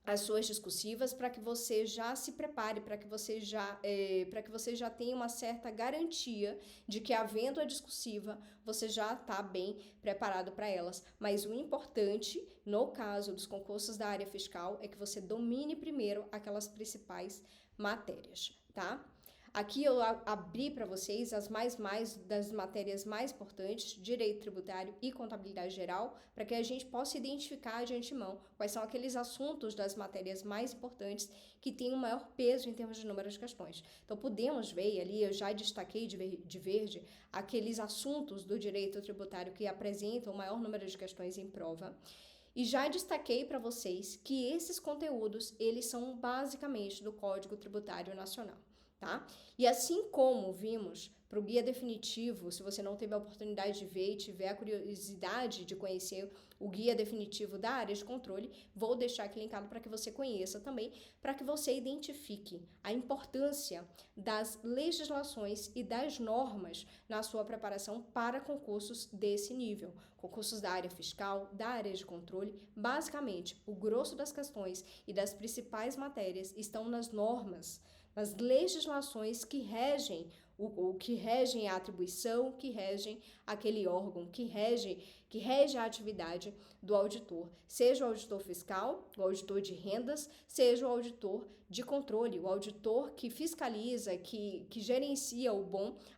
as suas discursivas para que você já se prepare, para que você já tenha uma certa garantia de que, havendo a discursiva, você já está bem preparado para elas. Mas o importante, no caso dos concursos da área fiscal, é que você domine primeiro aquelas principais matérias, tá? Aqui eu abri para vocês as das matérias mais importantes, direito tributário e contabilidade geral, para que a gente possa identificar de antemão quais são aqueles assuntos das matérias mais importantes que têm o maior peso em termos de número de questões. Então, podemos ver ali, eu já destaquei de verde, aqueles assuntos do direito tributário que apresentam o maior número de questões em prova. E já destaquei para vocês que esses conteúdos, eles são basicamente do Código Tributário Nacional. Tá? E assim como vimos para o guia definitivo, se você não teve a oportunidade de ver e tiver a curiosidade de conhecer o guia definitivo da área de controle, vou deixar aqui linkado para que você conheça também, para que você identifique a importância das legislações e das normas na sua preparação para concursos desse nível. Concursos da área fiscal, da área de controle, basicamente, o grosso das questões e das principais matérias estão nas normas, nas legislações que regem que regem a atribuição, que regem aquele órgão, que rege a atividade do auditor, seja o auditor fiscal, o auditor de rendas, seja o auditor de controle, o auditor que fiscaliza, que gerencia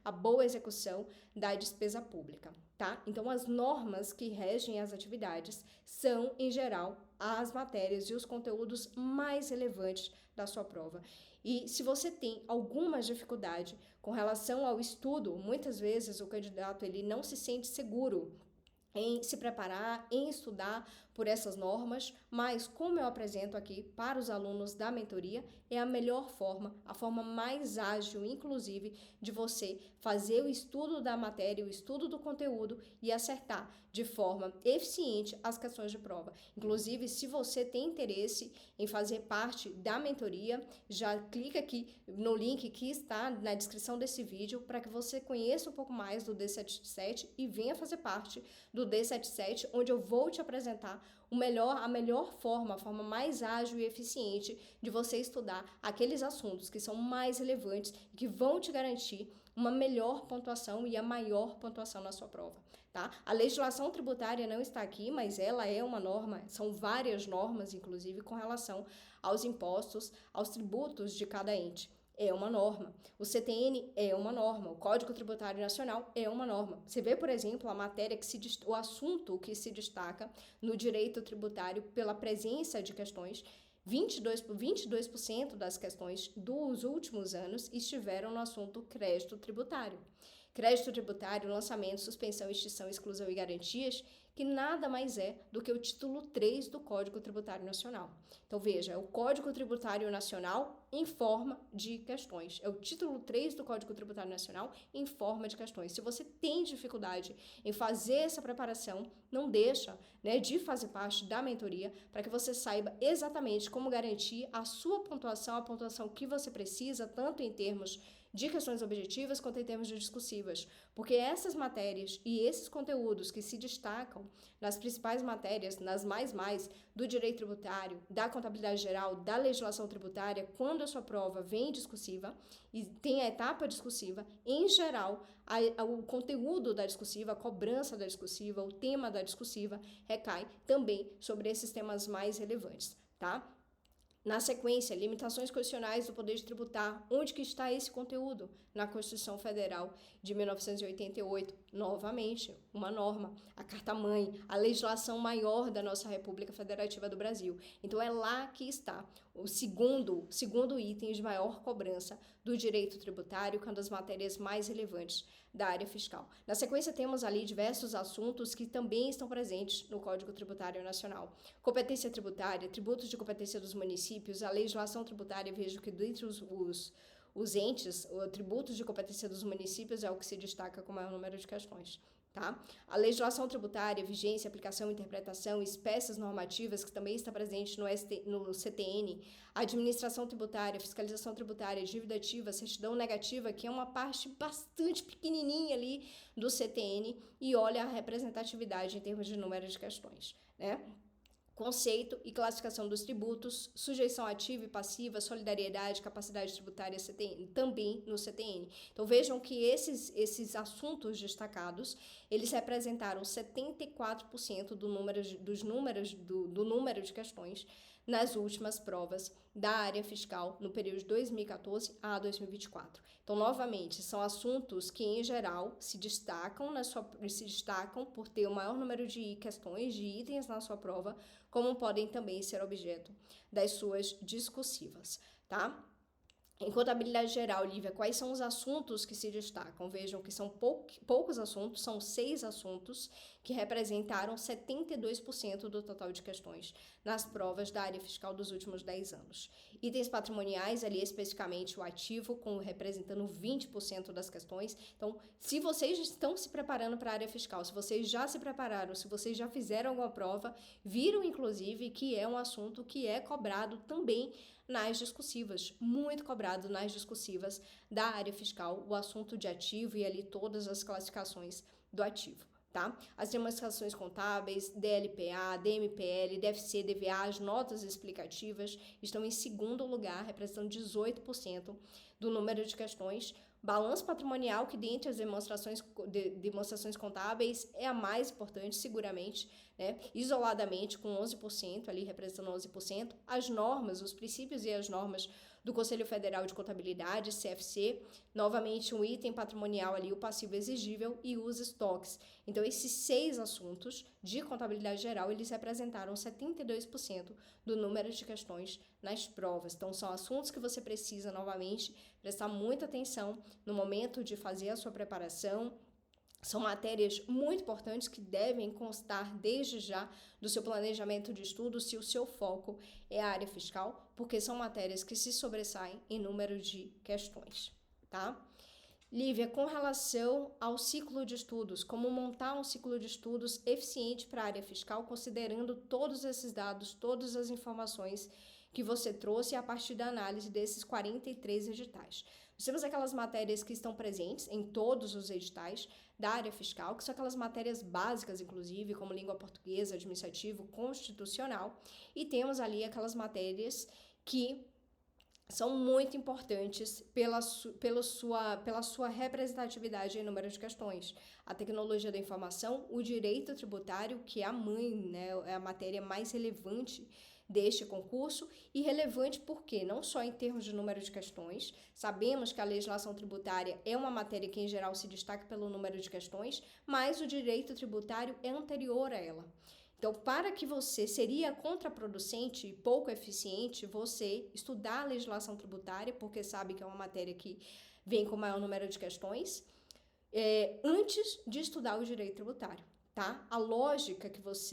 a boa execução da despesa pública, tá? Então, as normas que regem as atividades são, em geral, as matérias e os conteúdos mais relevantes da sua prova. E se você tem alguma dificuldade com relação ao estudo, muitas vezes o candidato ele não se sente seguro em se preparar, em estudar por essas normas, mas como eu apresento aqui para os alunos da mentoria, é a melhor forma, a forma mais ágil, inclusive, de você fazer o estudo da matéria, o estudo do conteúdo e acertar de forma eficiente as questões de prova. Inclusive, se você tem interesse em fazer parte da mentoria, já clica aqui no link que está na descrição desse vídeo para que você conheça um pouco mais do D77 e venha fazer parte do D77, onde eu vou te apresentar a melhor forma, a forma mais ágil e eficiente de você estudar aqueles assuntos que são mais relevantes e que vão te garantir uma melhor pontuação e a maior pontuação na sua prova, tá? A legislação tributária não está aqui, mas ela é uma norma, são várias normas, inclusive, com relação aos impostos, aos tributos de cada ente. É uma norma. O CTN é uma norma. O Código Tributário Nacional é uma norma. Você vê, por exemplo, a matéria o assunto que se destaca no direito tributário pela presença de questões. 22% das questões dos últimos anos estiveram no assunto crédito tributário. crédito tributário, lançamento, suspensão, extinção, exclusão e garantias, que nada mais é do que o título 3 do Código Tributário Nacional. Então, veja, é o Código Tributário Nacional em forma de questões. É o título 3 do Código Tributário Nacional em forma de questões. Se você tem dificuldade em fazer essa preparação, não deixa, né, de fazer parte da mentoria para que você saiba exatamente como garantir a sua pontuação, a pontuação que você precisa, tanto em termos de questões objetivas quanto em termos de discursivas, porque essas matérias e esses conteúdos que se destacam nas principais matérias, nas mais do direito tributário, da contabilidade geral, da legislação tributária, quando a sua prova vem discursiva e tem a etapa discursiva, em geral, o conteúdo da discursiva, a cobrança da discursiva, o tema da discursiva recai também sobre esses temas mais relevantes, tá? Na sequência, limitações constitucionais do poder de tributar. Onde que está esse conteúdo? Na Constituição Federal de 1988, novamente, uma norma, a Carta-Mãe, a legislação maior da nossa República Federativa do Brasil. Então, é lá que está o segundo item de maior cobrança do direito tributário, que é uma das matérias mais relevantes da área fiscal. Na sequência, temos ali diversos assuntos que também estão presentes no Código Tributário Nacional. Competência tributária, tributos de competência dos municípios, a legislação tributária, vejo que dentre os entes, o tributos de competência dos municípios é o que se destaca com o maior número de questões. Tá? A legislação tributária, vigência, aplicação, interpretação, espécies normativas, que também está presente no CTN, administração tributária, fiscalização tributária, dívida ativa, certidão negativa, que é uma parte bastante pequenininha ali do CTN, e olha a representatividade em termos de número de questões, né? Conceito e classificação dos tributos, sujeição ativa e passiva, solidariedade, capacidade tributária CTN, também no CTN. Então vejam que esses assuntos destacados, eles representaram 74% do número de questões nas últimas provas da área fiscal no período de 2014 a 2024. Então, novamente, são assuntos que, em geral, se destacam por ter o maior número de questões, de itens na sua prova, como podem também ser objeto das suas discursivas, tá? Em contabilidade geral, Lívia, quais são os assuntos que se destacam? Vejam que são poucos assuntos, são 6 assuntos que representaram 72% do total de questões nas provas da área fiscal dos últimos 10 anos. Itens patrimoniais, ali especificamente o ativo, representando 20% das questões. Então, se vocês estão se preparando para a área fiscal, se vocês já se prepararam, se vocês já fizeram alguma prova, viram inclusive que é um assunto que é cobrado também nas discursivas, muito cobrado nas discursivas da área fiscal, o assunto de ativo e ali todas as classificações do ativo, tá? As demonstrações contábeis, DLPA, DMPL, DFC, DVA, as notas explicativas estão em segundo lugar, representando 18% do número de questões. Balanço patrimonial, que dentre as demonstrações contábeis é a mais importante, seguramente, né? Isoladamente, com 11%, ali representando 11%. As normas, os princípios e as normas do Conselho Federal de Contabilidade, CFC, novamente um item patrimonial ali, o passivo exigível e os estoques. Então, esses 6 assuntos de contabilidade geral, eles representaram 72% do número de questões nas provas. Então, são assuntos que você precisa, novamente, prestar muita atenção no momento de fazer a sua preparação. São matérias muito importantes que devem constar desde já do seu planejamento de estudo, se o seu foco é a área fiscal, porque são matérias que se sobressaem em número de questões, tá? Lívia, com relação ao ciclo de estudos, como montar um ciclo de estudos eficiente para a área fiscal, considerando todos esses dados, todas as informações que você trouxe a partir da análise desses 43 editais. Nós temos aquelas matérias que estão presentes em todos os editais da área fiscal, que são aquelas matérias básicas, inclusive, como língua portuguesa, administrativo, constitucional, e temos ali aquelas matérias que são muito importantes pela sua representatividade em número de questões. A tecnologia da informação, o direito tributário, que é a mãe, né, é a matéria mais relevante deste concurso, e relevante porque não só em termos de número de questões, sabemos que a legislação tributária é uma matéria que em geral se destaca pelo número de questões, mas o direito tributário é anterior a ela. Então, para que você seria contraproducente e pouco eficiente você estudar a legislação tributária, porque sabe que é uma matéria que vem com maior número de questões, antes de estudar o direito tributário, tá? A lógica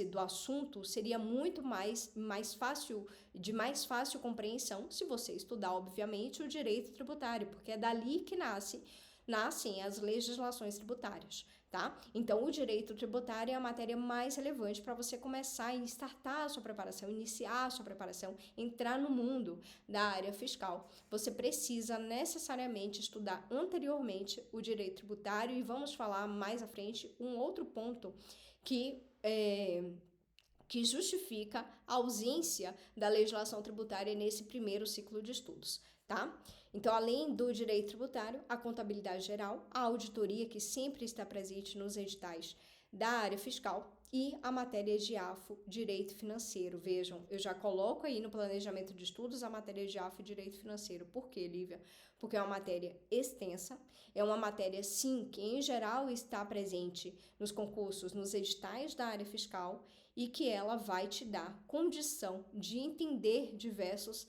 do assunto seria muito mais fácil, de mais fácil compreensão, se você estudar, obviamente, o direito tributário, porque é dali que nascem as legislações tributárias, tá? Então, o direito tributário é a matéria mais relevante para você começar a startar a sua preparação, iniciar a sua preparação, entrar no mundo da área fiscal. Você precisa necessariamente estudar anteriormente o direito tributário e vamos falar mais à frente um outro ponto que justifica a ausência da legislação tributária nesse primeiro ciclo de estudos, tá? Então, além do direito tributário, a contabilidade geral, a auditoria, que sempre está presente nos editais da área fiscal, e a matéria de AFO, direito financeiro. Vejam, eu já coloco aí no planejamento de estudos a matéria de AFO e direito financeiro. Por quê, Lívia? Porque é uma matéria extensa, é uma matéria, sim, que em geral está presente nos concursos, nos editais da área fiscal, e que ela vai te dar condição de entender diversas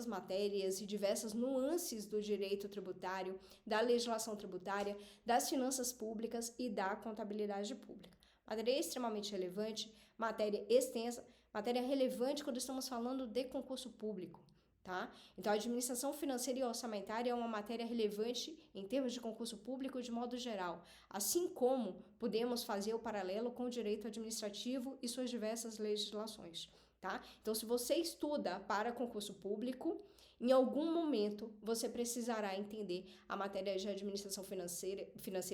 matérias e diversas nuances do direito tributário, da legislação tributária, das finanças públicas e da contabilidade pública. Matéria extremamente relevante, matéria extensa, matéria relevante quando estamos falando de concurso público, tá? Então, a administração financeira e orçamentária é uma matéria relevante em termos de concurso público de modo geral, assim como podemos fazer o paralelo com o direito administrativo e suas diversas legislações, tá? Então, se você estuda para concurso público, em algum momento você precisará entender a matéria de administração financeira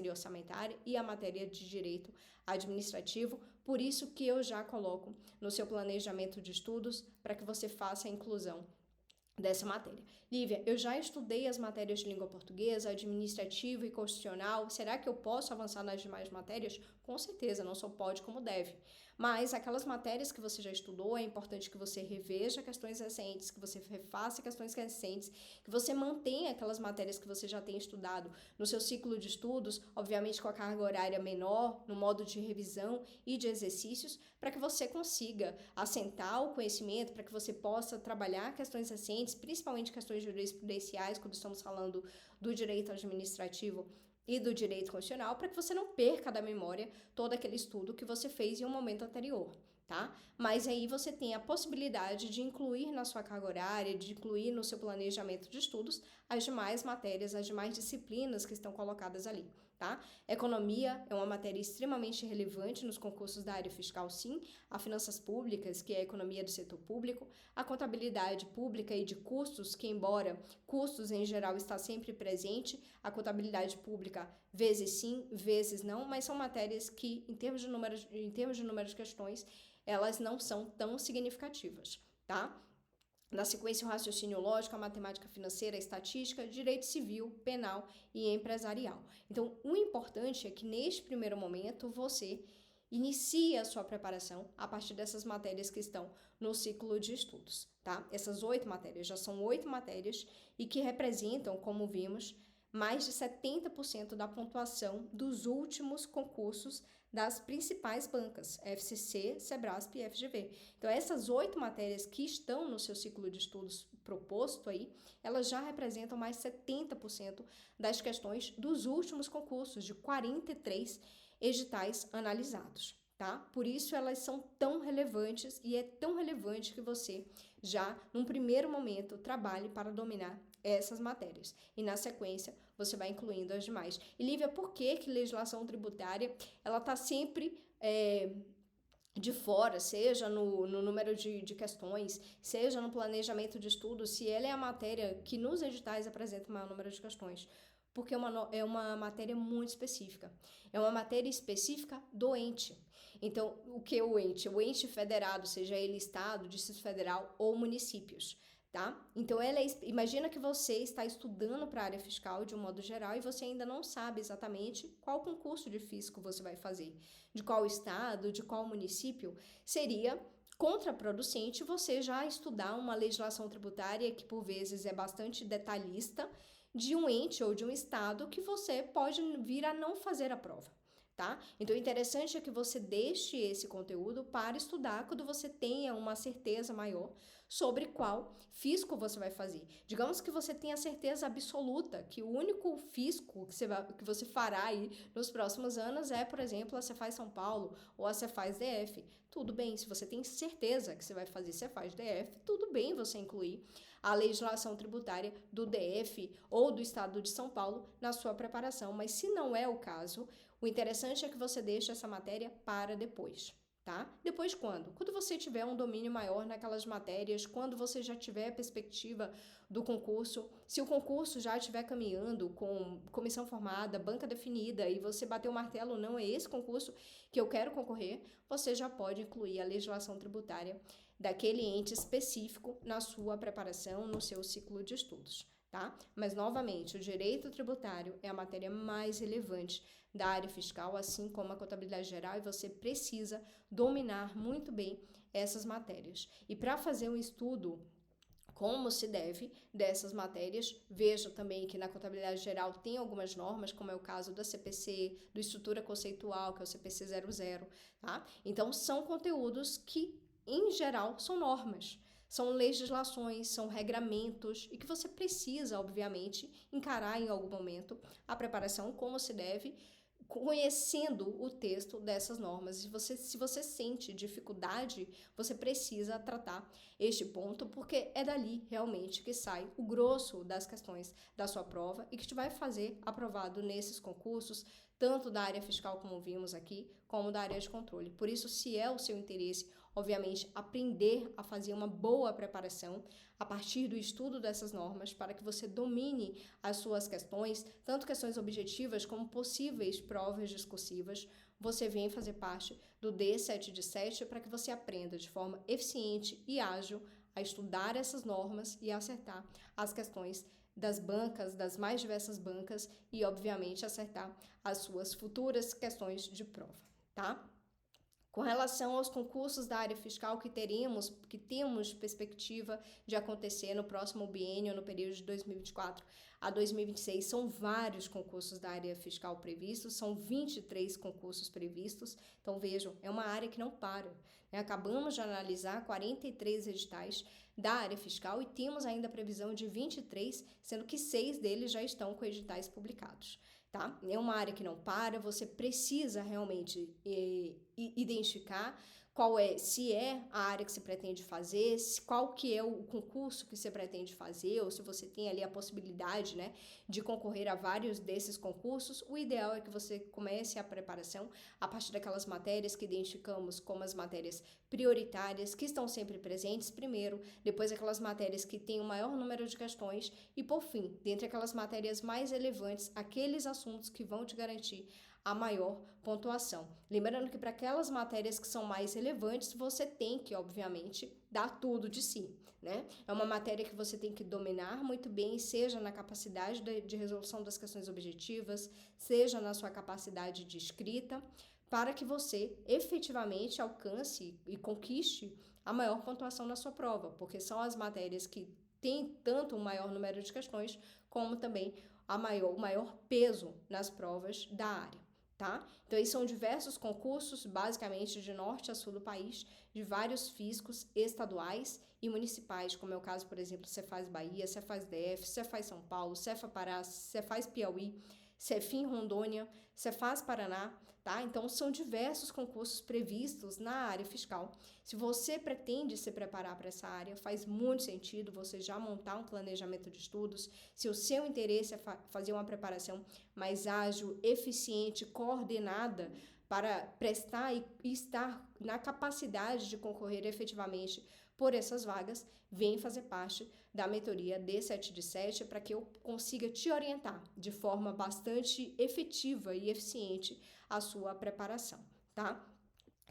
e orçamentária e a matéria de direito administrativo, por isso que eu já coloco no seu planejamento de estudos para que você faça a inclusão dessa matéria. Lívia, eu já estudei as matérias de língua portuguesa, administrativa e constitucional. Será que eu posso avançar nas demais matérias? Com certeza, não só pode como deve. Mas aquelas matérias que você já estudou, é importante que você reveja questões recentes, que você refaça questões recentes, que você mantenha aquelas matérias que você já tem estudado no seu ciclo de estudos, obviamente com a carga horária menor, no modo de revisão e de exercícios, para que você consiga assentar o conhecimento, para que você possa trabalhar questões recentes, principalmente questões jurisprudenciais, quando estamos falando do direito administrativo e do direito constitucional, para que você não perca da memória todo aquele estudo que você fez em um momento anterior, tá? Mas aí você tem a possibilidade de incluir na sua carga horária, de incluir no seu planejamento de estudos as demais matérias, as demais disciplinas que estão colocadas ali, tá? Economia é uma matéria extremamente relevante nos concursos da área fiscal, sim. A finanças públicas, que é a economia do setor público, a contabilidade pública e de custos, que embora custos em geral está sempre presente, a contabilidade pública vezes sim, vezes não, mas são matérias que, em termos de número de questões, elas não são tão significativas, tá? Na sequência, o raciocínio lógico, a matemática financeira, a estatística, direito civil, penal e empresarial. Então, o importante é que, neste primeiro momento, você inicie a sua preparação a partir dessas matérias que estão no ciclo de estudos, tá? Essas 8 matérias, já são 8 matérias e que representam, como vimos, mais de 70% da pontuação dos últimos concursos das principais bancas, FCC, Sebrasp e FGV. Então, essas 8 matérias que estão no seu ciclo de estudos proposto aí, elas já representam mais 70% das questões dos últimos concursos, de 43 editais analisados, tá? Por isso elas são tão relevantes e é tão relevante que você já, num primeiro momento, trabalhe para dominar essas matérias. E na sequência, você vai incluindo as demais. E Lívia, por que legislação tributária, ela está sempre de fora, seja no número de questões, seja no planejamento de estudos, se ela é a matéria que nos editais apresenta o maior número de questões? Porque é uma matéria muito específica. É uma matéria específica do ente. Então, o que é o ente? O ente federado, seja ele Estado, Distrito Federal ou municípios, tá? Então, imagina que você está estudando para a área fiscal de um modo geral e você ainda não sabe exatamente qual concurso de fisco você vai fazer, de qual estado, de qual município. Seria contraproducente você já estudar uma legislação tributária que, por vezes, é bastante detalhista, de um ente ou de um estado que você pode vir a não fazer a prova, tá? Então, o interessante é que você deixe esse conteúdo para estudar quando você tenha uma certeza maior sobre qual fisco você vai fazer. Digamos que você tenha certeza absoluta que o único fisco que você fará aí nos próximos anos é, por exemplo, a Cefaz São Paulo ou a Cefaz DF. Tudo bem, se você tem certeza que você vai fazer Cefaz DF, tudo bem você incluir a legislação tributária do DF ou do Estado de São Paulo na sua preparação. Mas se não é o caso, o interessante é que você deixe essa matéria para depois. Tá? Depois quando? Quando você tiver um domínio maior naquelas matérias, quando você já tiver a perspectiva do concurso, se o concurso já estiver caminhando com comissão formada, banca definida e você bater o martelo, não é esse concurso que eu quero concorrer, você já pode incluir a legislação tributária daquele ente específico na sua preparação, no seu ciclo de estudos. Tá? Mas, novamente, o direito tributário é a matéria mais relevante da área fiscal, assim como a contabilidade geral, e você precisa dominar muito bem essas matérias. E para fazer um estudo como se deve dessas matérias, veja também que na contabilidade geral tem algumas normas, como é o caso da CPC, do Estrutura Conceitual, que é o CPC 00, tá? Então, são conteúdos que, em geral, são normas. São legislações, são regramentos e que você precisa, obviamente, encarar em algum momento a preparação como se deve, conhecendo o texto dessas normas. Se você sente dificuldade, você precisa tratar este ponto, porque é dali realmente que sai o grosso das questões da sua prova e que te vai fazer aprovado nesses concursos, tanto da área fiscal, como vimos aqui, como da área de controle. Por isso, se é o seu interesse, obviamente, aprender a fazer uma boa preparação a partir do estudo dessas normas, para que você domine as suas questões, tanto questões objetivas como possíveis provas discursivas, você vem fazer parte do D7 de 7 para que você aprenda de forma eficiente e ágil a estudar essas normas e acertar as questões das bancas, das mais diversas bancas e, obviamente, acertar as suas futuras questões de prova, tá? Com relação aos concursos da área fiscal que temos perspectiva de acontecer no próximo biênio, no período de 2024 a 2026, são vários concursos da área fiscal previstos, são 23 concursos previstos. Então, vejam, é uma área que não para, né? Acabamos de analisar 43 editais da área fiscal e temos ainda a previsão de 23, sendo que 6 deles já estão com editais publicados. Tá? É uma área que não para, você precisa realmente identificar se é a área que você pretende fazer, qual que é o concurso que você pretende fazer, ou se você tem ali a possibilidade, né, de concorrer a vários desses concursos. O ideal é que você comece a preparação a partir daquelas matérias que identificamos como as matérias prioritárias, que estão sempre presentes primeiro, depois aquelas matérias que têm o maior número de questões e, por fim, dentre aquelas matérias mais relevantes, aqueles assuntos que vão te garantir a maior pontuação. Lembrando que para aquelas matérias que são mais relevantes, você tem que, obviamente, dar tudo de si, né? É uma matéria que você tem que dominar muito bem, seja na capacidade de resolução das questões objetivas, seja na sua capacidade de escrita, para que você efetivamente alcance e conquiste a maior pontuação na sua prova, porque são as matérias que têm tanto um maior número de questões, como também o maior peso nas provas da área. Tá? Então, são diversos concursos, basicamente de norte a sul do país, de vários fiscos estaduais e municipais, como é o caso, por exemplo, Cefaz Bahia, Cefaz DF, Cefaz São Paulo, Cefa Pará, Cefaz Piauí, Cefim Rondônia, Cefaz Paraná, tá? Então, são diversos concursos previstos na área fiscal. Se você pretende se preparar para essa área, faz muito sentido você já montar um planejamento de estudos. Se o seu interesse é fazer uma preparação mais ágil, eficiente, coordenada, para prestar e estar na capacidade de concorrer efetivamente por essas vagas, vem fazer parte da mentoria D7 de 7 para que eu consiga te orientar de forma bastante efetiva e eficiente a sua preparação, tá?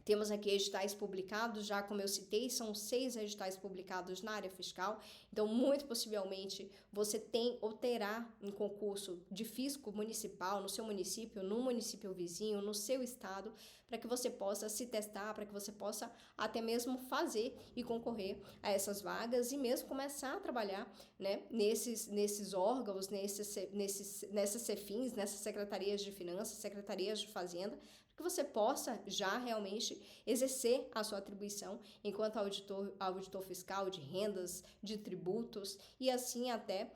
Temos aqui editais publicados, já como eu citei, são 6 editais publicados na área fiscal, então muito possivelmente você tem ou terá um concurso de fisco municipal no seu município, no município vizinho, no seu estado, para que você possa se testar, para que você possa até mesmo fazer e concorrer a essas vagas e mesmo começar a trabalhar, né, nesses órgãos, nessas CEFINs, nessas secretarias de finanças, secretarias de fazenda, que você possa já realmente realmente exercer a sua atribuição enquanto auditor fiscal de rendas, de tributos e assim até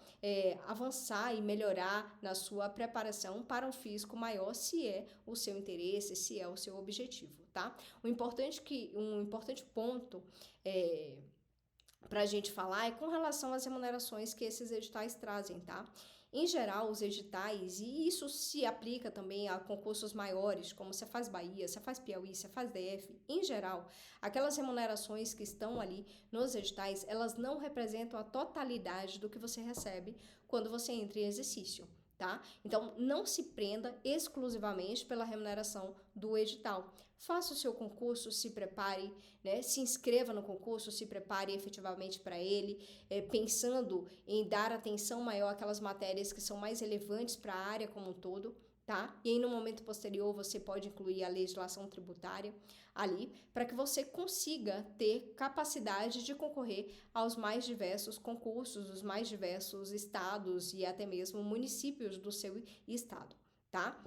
avançar e melhorar na sua preparação para um fisco maior, se é o seu interesse, se é o seu objetivo, tá? Um importante ponto para a gente falar é com relação às remunerações que esses editais trazem, tá? Em geral, os editais, e isso se aplica também a concursos maiores, como Cefaz Bahia, Cefaz Piauí, Cefaz DF, em geral, aquelas remunerações que estão ali nos editais, elas não representam a totalidade do que você recebe quando você entra em exercício, tá? Então, não se prenda exclusivamente pela remuneração do edital. Faça o seu concurso, se prepare, né? Se inscreva no concurso, se prepare efetivamente para ele, pensando em dar atenção maior àquelas matérias que são mais relevantes para a área como um todo, tá? E aí, no momento posterior, você pode incluir a legislação tributária ali, para que você consiga ter capacidade de concorrer aos mais diversos concursos, os mais diversos estados e até mesmo municípios do seu estado, tá?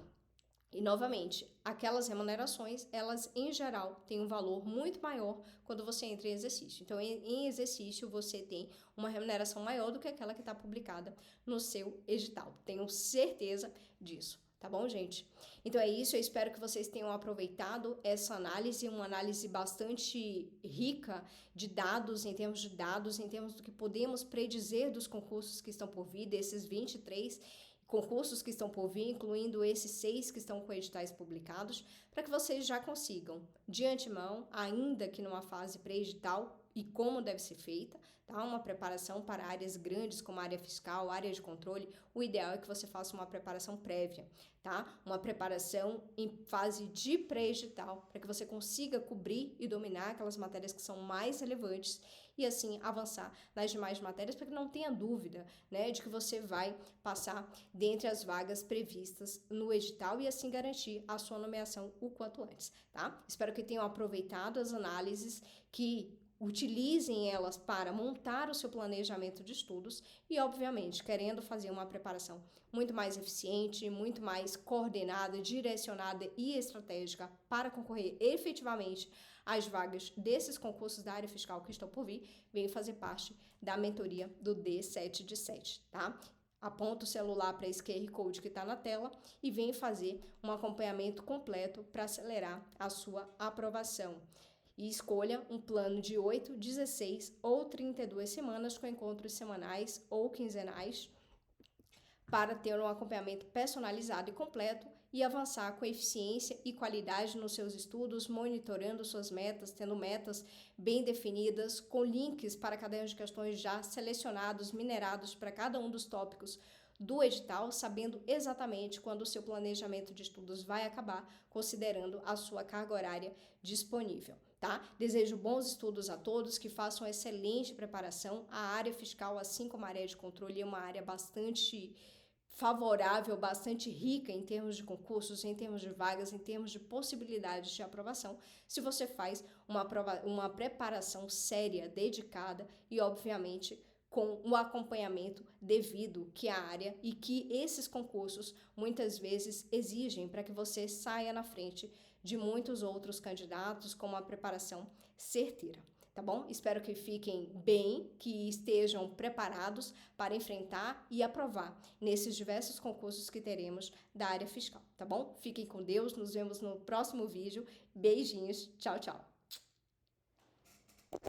E, novamente, aquelas remunerações, elas, em geral, têm um valor muito maior quando você entra em exercício. Então, em exercício, você tem uma remuneração maior do que aquela que está publicada no seu edital. Tenho certeza disso. Tá bom, gente? Então é isso, eu espero que vocês tenham aproveitado essa análise, uma análise bastante rica de dados, em termos do que podemos predizer dos concursos que estão por vir, desses 23 concursos que estão por vir, incluindo esses 6 que estão com editais publicados, para que vocês já consigam, de antemão, ainda que numa fase pré-edital, e como deve ser feita, tá? Uma preparação para áreas grandes como área fiscal, área de controle, o ideal é que você faça uma preparação prévia, tá? Uma preparação em fase de pré-edital, para que você consiga cobrir e dominar aquelas matérias que são mais relevantes e assim avançar nas demais matérias, para que não tenha dúvida, né, de que você vai passar dentre as vagas previstas no edital e assim garantir a sua nomeação o quanto antes, tá? Espero que tenham aproveitado as análises, que utilizem elas para montar o seu planejamento de estudos e, obviamente, querendo fazer uma preparação muito mais eficiente, muito mais coordenada, direcionada e estratégica para concorrer efetivamente às vagas desses concursos da área fiscal que estão por vir, venham fazer parte da mentoria do D7 de 7, tá? Aponta o celular para esse QR Code que está na tela e vem fazer um acompanhamento completo para acelerar a sua aprovação. E escolha um plano de 8, 16 ou 32 semanas com encontros semanais ou quinzenais para ter um acompanhamento personalizado e completo e avançar com eficiência e qualidade nos seus estudos, monitorando suas metas, tendo metas bem definidas, com links para cadernos de questões já selecionados, minerados para cada um dos tópicos do edital, sabendo exatamente quando o seu planejamento de estudos vai acabar, considerando a sua carga horária disponível. Tá? Desejo bons estudos a todos, que façam excelente preparação. A área fiscal, assim como a área de controle, é uma área bastante favorável, bastante rica em termos de concursos, em termos de vagas, em termos de possibilidades de aprovação, se você faz uma preparação séria, dedicada e, obviamente, com o acompanhamento devido que a área e que esses concursos muitas vezes exigem para que você saia na frente de muitos outros candidatos com uma preparação certeira, tá bom? Espero que fiquem bem, que estejam preparados para enfrentar e aprovar nesses diversos concursos que teremos da área fiscal, tá bom? Fiquem com Deus, nos vemos no próximo vídeo. Beijinhos, tchau, tchau!